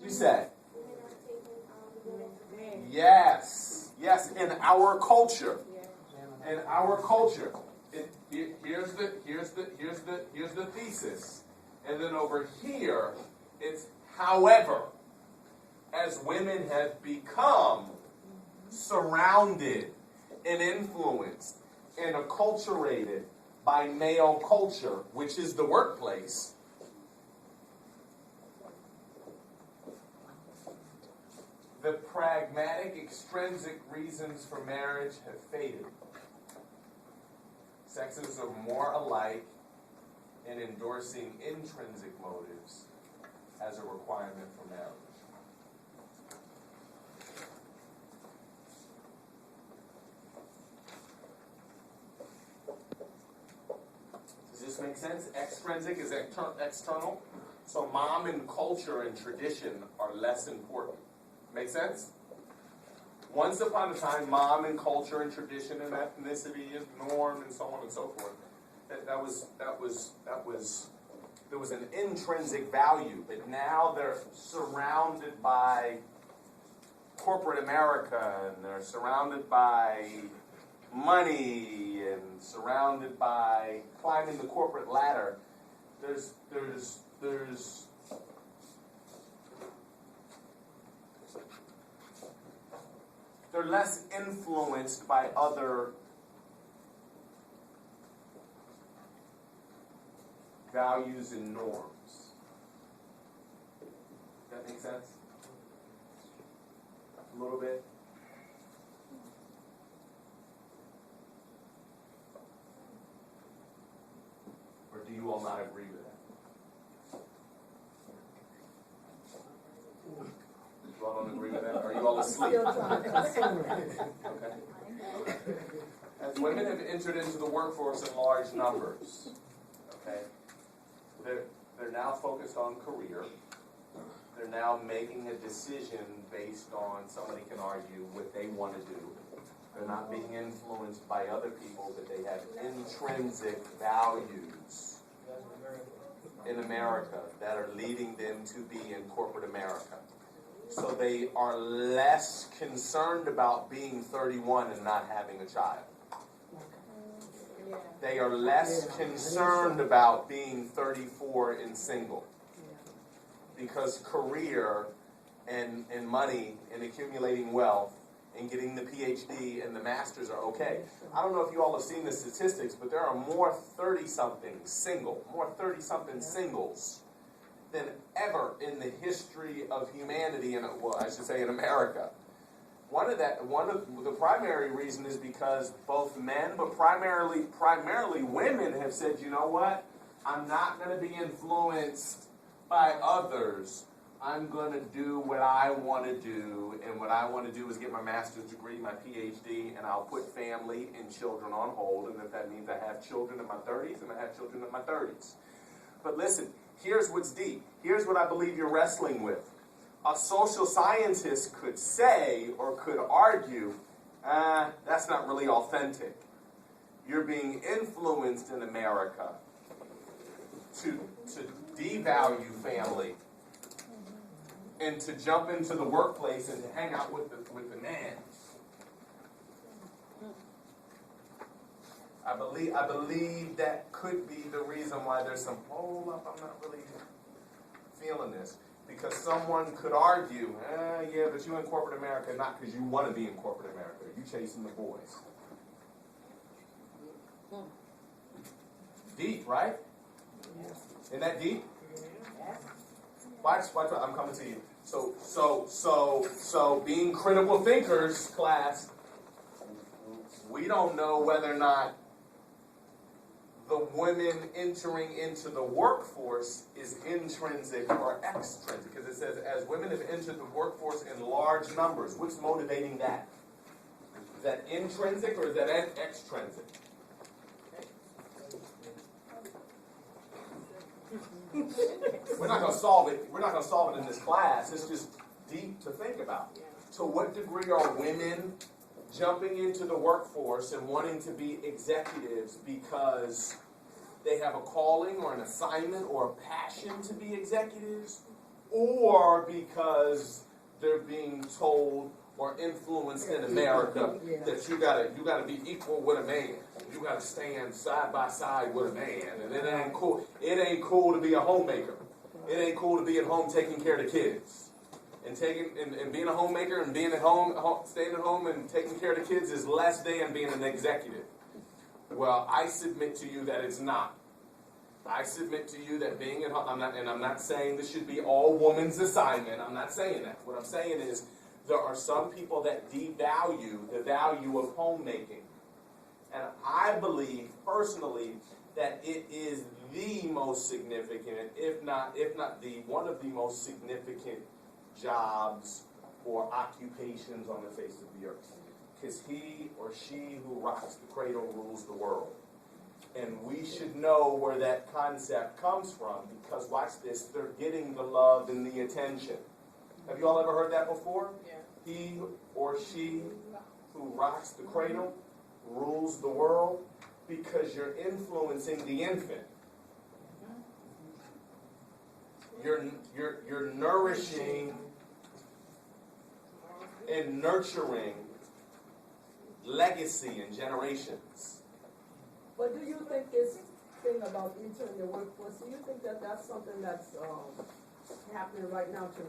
You say. Yes. Yes, in our culture. In our culture. Here's the thesis. And then over here, it's however, as women have become surrounded and influenced and acculturated by male culture, which is the workplace, the pragmatic, extrinsic reasons for marriage have faded. Sexes are more alike in endorsing intrinsic motives as a requirement for marriage. Does this make sense? Extrinsic is external. So mom and culture and tradition are less important. Make sense? Once upon a time, mom and culture and tradition and ethnicity and norm and so on and so forth. There was an intrinsic value, but now they're surrounded by corporate America, and they're surrounded by money, and surrounded by climbing the corporate ladder. They're less influenced by other values and norms. Does that make sense? A little bit? Or do you all not agree with that? You all don't agree with that? Are you all asleep? Okay. As women have entered into the workforce in large numbers, okay, they're now focused on career. They're now making a decision based on, somebody can argue, what they want to do. They're not being influenced by other people, but they have intrinsic values in America that are leading them to be in corporate America. So they are less concerned about being 31 and not having a child. They are less concerned about being 34 and single. Because career and money and accumulating wealth and getting the PhD and the masters are okay. I don't know if you all have seen the statistics, but there are more 30-something singles than ever in the history of humanity, in America. One of the primary reason is because both men, but primarily women, have said, you know what? I'm not going to be influenced by others. I'm going to do what I want to do, and what I want to do is get my master's degree, my PhD, and I'll put family and children on hold, and if that means I have children in my 30s, and I have children in my 30s. But listen, here's what's deep. Here's what I believe you're wrestling with. A social scientist could say or could argue, that's not really authentic. You're being influenced in America to devalue family and to jump into the workplace and to hang out with the man. I believe that could be the reason why there's some, hold up, I'm not really feeling this. Because someone could argue, yeah, but you in corporate America, not because you want to be in corporate America. You chasing the boys. Deep, right? Isn't that deep? Watch, I'm coming to you. So being critical thinkers, class, we don't know whether or not the women entering into the workforce is intrinsic or extrinsic. Because it says, as women have entered the workforce in large numbers. What's motivating that? Is that intrinsic or is that extrinsic? We're not going to solve it. We're not going to solve it in this class. It's just deep to think about. To what degree are women jumping into the workforce and wanting to be executives because they have a calling or an assignment or a passion to be executives, or because they're being told or influenced in America that you gotta be equal with a man. You gotta stand side by side with a man, and it ain't cool. It ain't cool to be a homemaker. It ain't cool to be at home taking care of the kids. And being a homemaker and being at home, staying at home and taking care of the kids is less than being an executive. Well, I submit to you that it's not. I submit to you that being at home, I'm not saying this should be all woman's assignment. I'm not saying that. What I'm saying is there are some people that devalue the value of homemaking. And I believe personally that it is the most significant, if not the one of the most significant jobs or occupations on the face of the earth. Because he or she who rocks the cradle rules the world. And we should know where that concept comes from, because watch this, they're getting the love and the attention. Have you all ever heard that before? Yeah. He or she who rocks the cradle rules the world, because you're influencing the infant. You're nourishing and nurturing legacy and generations. But do you think this thing about entering the workforce, do you think that that's something that's happening right now to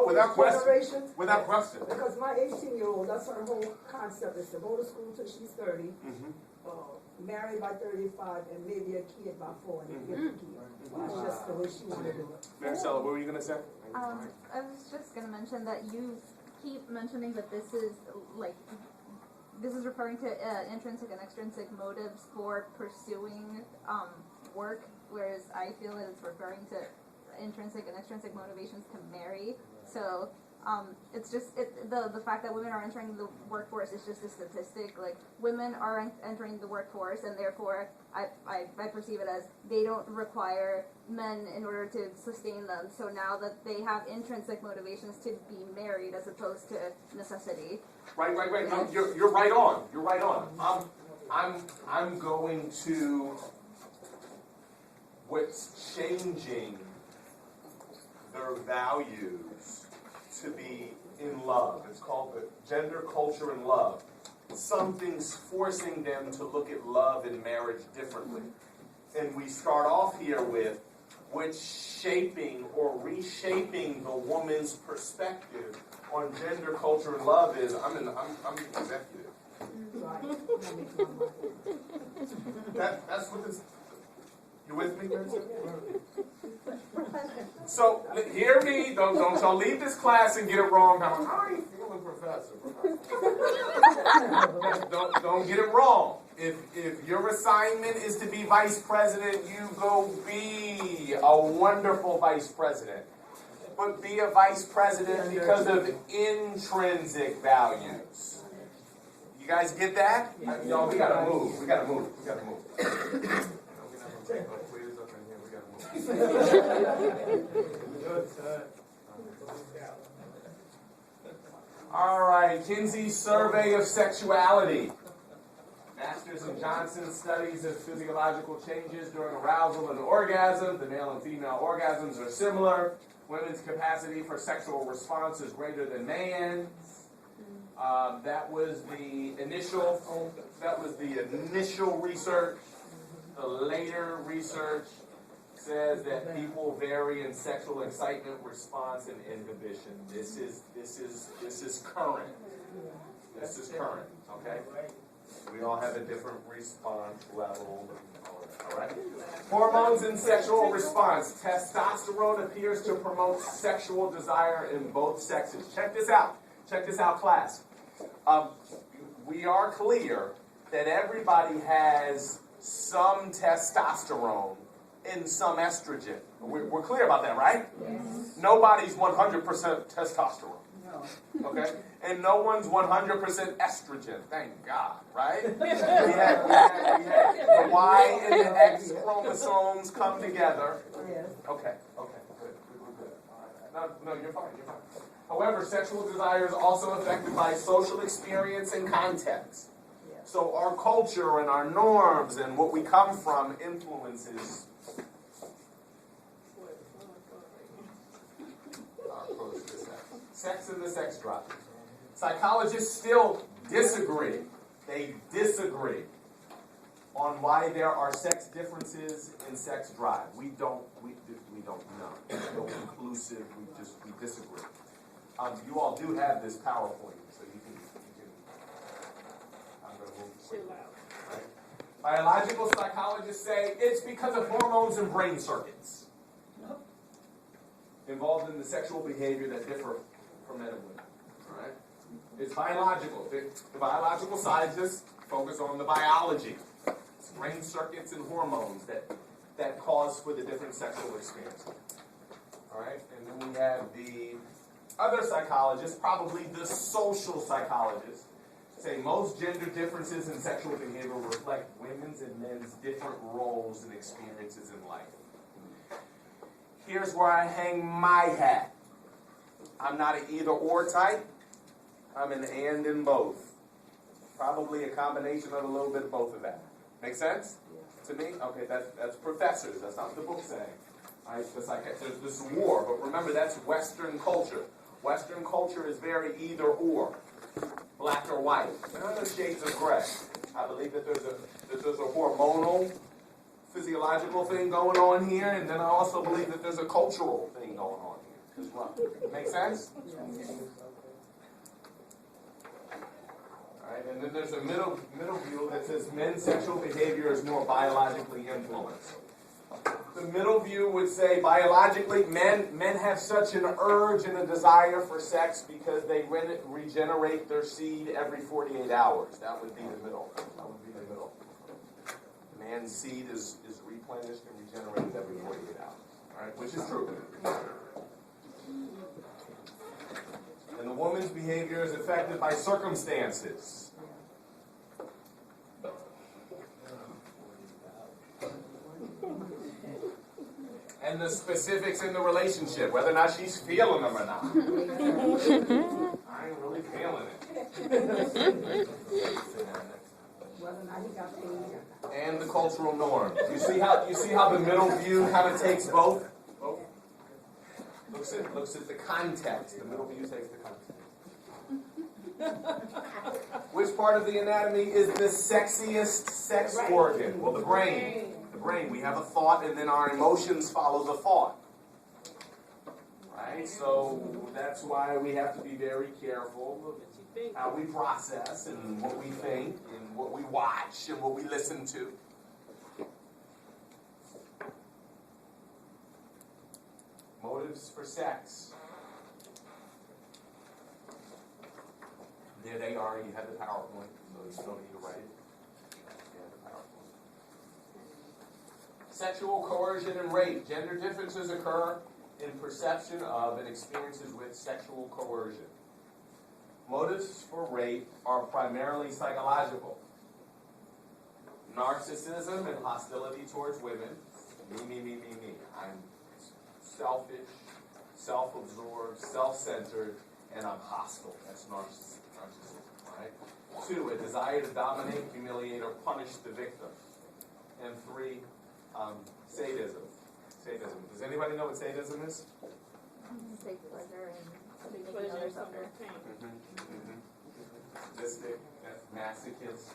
without question. generation? Without question. Because my 18-year-old, that's her whole concept, is to go to school till she's 30, marry by 35, and maybe a kid by 40. That's just the way she wanted to do it. Maricela, what were you going to say? I was just going to mention that you keep mentioning that this is referring to intrinsic and extrinsic motives for pursuing work, whereas I feel that it's referring to intrinsic and extrinsic motivations to marry. So it's just the fact that women are entering the workforce is just a statistic. Like, women are entering the workforce, and therefore I perceive it as they don't require men in order to sustain them. So now that they have intrinsic motivations to be married as opposed to necessity. Right. No, you're right on. You're right on. I'm going to what's changing their values to be in love. It's called the gender, culture, and love. Something's forcing them to look at love and marriage differently. And we start off here with what's shaping or reshaping the woman's perspective on gender, culture, and love is I'm executive. That's what this. You with me? So hear me. Don't y'all leave this class and get it wrong. How are you feeling, Professor? Don't get it wrong. If your assignment is to be vice president, you go be a wonderful vice president. But be a vice president because of intrinsic values. You guys get that? Y'all, we gotta move. We gotta move. All right, Kinsey's Survey of Sexuality. Masters and Johnson's studies of physiological changes during arousal and orgasm. The male and female orgasms are similar. Women's capacity for sexual response is greater than man's. That was the initial research. The later research says that people vary in sexual excitement, response, and inhibition. This is current. This is current. Okay. We all have a different response level. All right. Hormones and sexual response. Testosterone appears to promote sexual desire in both sexes. Check this out. Check this out, class. We are clear that everybody has some testosterone and some estrogen. We're clear about that, right? Yes. Nobody's 100% testosterone. No. Okay? And no one's 100% estrogen. Thank God, right? we had the Y and the X chromosomes come together. Yes. Okay, good. All right. No, you're fine. However, sexual desire is also affected by social experience and context. Yes. So our culture and our norms and what we come from influences. Sex and the sex drive. Psychologists still disagree. They disagree on why there are sex differences in sex drive. We don't know. It's no conclusive. We disagree. You all do have this PowerPoint, so you can I'm going to move quickly. Right? Biological psychologists say it's because of hormones and brain circuits involved in the sexual behavior that differ from men and women. All right? It's biological. The biological scientists focus on the biology. It's brain circuits and hormones that cause for the different sexual experience. All right? And then we have the other psychologists, probably the social psychologists, say most gender differences in sexual behavior reflect women's and men's different roles and experiences in life. Here's where I hang my hat. I'm not an either-or type. I'm an and in both. Probably a combination of a little bit of both of that. Make sense? To me? Okay, that's professors. That's not what the book's saying. All right, there's this war, but remember that's Western culture. Western culture is very either-or. Black or white. There are no shades of gray. I believe that there's a hormonal, physiological thing going on here, and then I also believe that there's a cultural thing going on here as well. Make sense? All right, and then there's a middle view that says men's sexual behavior is more biologically influenced. The middle view would say biologically, men have such an urge and a desire for sex because they regenerate their seed every 48 hours. That would be the middle. Man's seed is replenished and regenerated every 48 hours. All right, which is true. And the woman's behavior is affected by circumstances. And the specifics in the relationship, whether or not she's feeling them or not. I ain't really feeling it. And the cultural norms. You see how the middle view kind of takes both? Looks at the context. The middle view takes the context. Which part of the anatomy is the sexiest sex organ? Well, the brain. We have a thought, and then our emotions follow the thought. Right? So that's why we have to be very careful of how we process and what we think and what we watch and what we listen to. Motives for sex. There they are. You have the PowerPoint, so you don't need to write it. Sexual coercion and rape. Gender differences occur in perception of and experiences with sexual coercion. Motives for rape are primarily psychological. Narcissism and hostility towards women. Me. I'm selfish, self-absorbed, self-centered, and I'm hostile. That's narcissism. Right? 2, a desire to dominate, humiliate, or punish the victim. And 3, sadism. Does anybody know what sadism is? Take pleasure in making others suffer. Sadistic, masochist.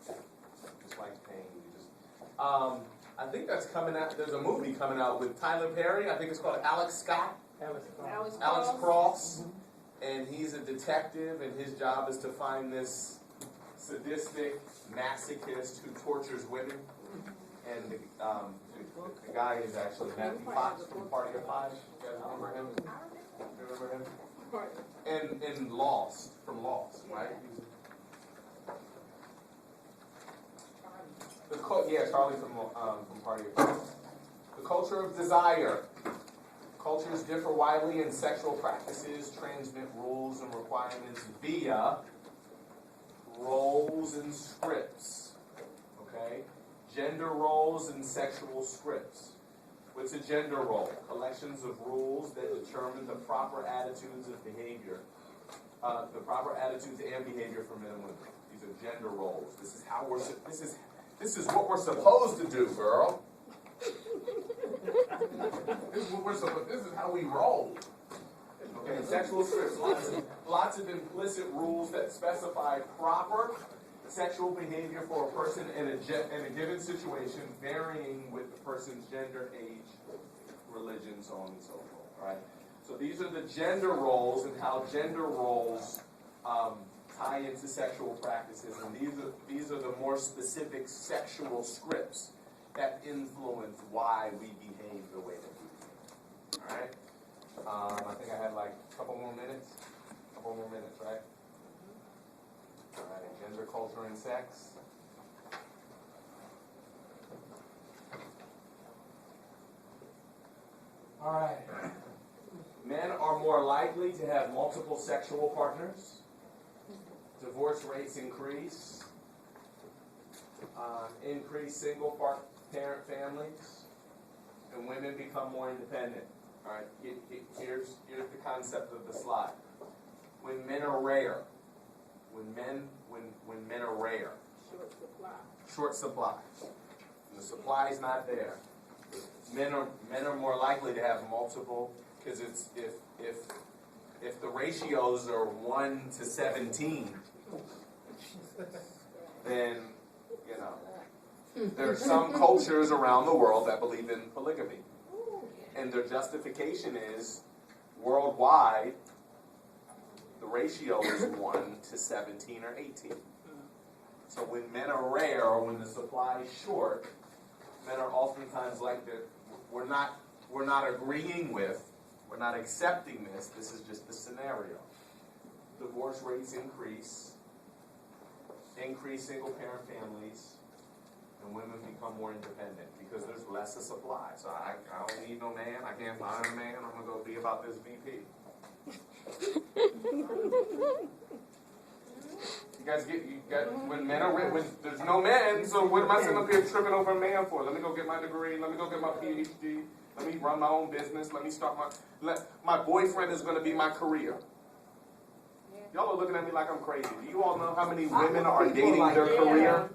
Just like pain. I think that's coming out. There's a movie coming out with Tyler Perry. I think it's called Alex Scott. Alex Cross. And he's a detective, and his job is to find this sadistic masochist who tortures women. And the guy is actually Matthew Fox from Party of Five. You guys remember him? And Lost, from Lost, right? Charlie from Party of Five. The culture of desire. Cultures differ widely in sexual practices, transmit rules and requirements via roles and scripts. Okay? Gender roles and sexual scripts. What's a gender role? Collections of rules that determine the proper attitudes of behavior. The proper attitudes and behavior for men and women. These are gender roles. This is how this is what we're supposed to do, girl. This is how we roll. Okay, sexual scripts, lots of implicit rules that specify proper sexual behavior for a person in a given situation, varying with the person's gender, age, religion, so on and so forth. All right. So these are the gender roles and how gender roles tie into sexual practices, and these are the more specific sexual scripts that influence why we behave the way that we do. All right. I think I had like a couple more minutes, right? All right. Gender, culture, and sex. All right. Men are more likely to have multiple sexual partners. Divorce rates increase. Increase single parent families. And women become more independent. All right. Here's the concept of the slide. When men are rare. When men are rare. Short supply. The supply is not there. Men are more likely to have multiple, because it's if the ratios are 1 to 17, then there are some cultures around the world that believe in polygamy, and their justification is worldwide the ratio is 1 to 17 or 18. So when men are rare or when the supply is short, men are oftentimes like that. We're not agreeing with, we're not accepting this. This is just the scenario. Divorce rates increase single parent families, and women become more independent because there's less of supply. So I don't need no man. I can't find a man. I'm gonna go be about this VP. When men are when there's no men, so what am I sitting up here tripping over a man for? Let me go get my degree, let me go get my PhD, let me run my own business, let me start my boyfriend is gonna be my career. Y'all are looking at me like I'm crazy. Do you all know how many women are dating their career?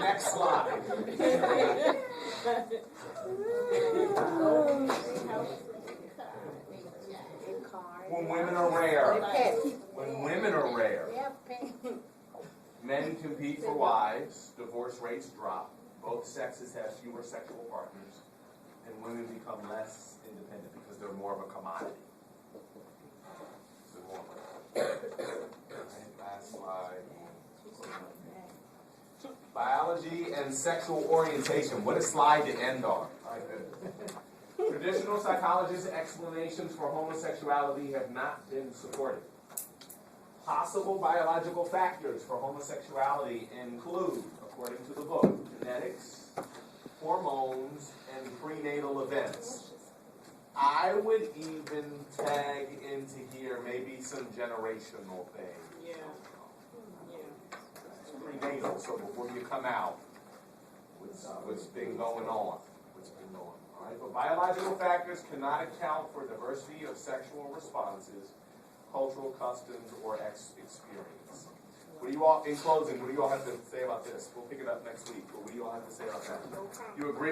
Next slide. When women are rare, men compete for wives, divorce rates drop, both sexes have fewer sexual partners, and women become less independent because they're more of a commodity. Last slide. Biology and sexual orientation. What a slide to end on. Traditional psychologists' explanations for homosexuality have not been supported. Possible biological factors for homosexuality include, according to the book, genetics, hormones, and prenatal events. I would even tag into here maybe some generational things. Prenatal, so before you come out, what's been going on. All right, but biological factors cannot account for diversity of sexual responses, cultural customs, or experience. What do you all, in closing, what do you all have to say about this? We'll pick it up next week, but what do you all have to say about that? You agree?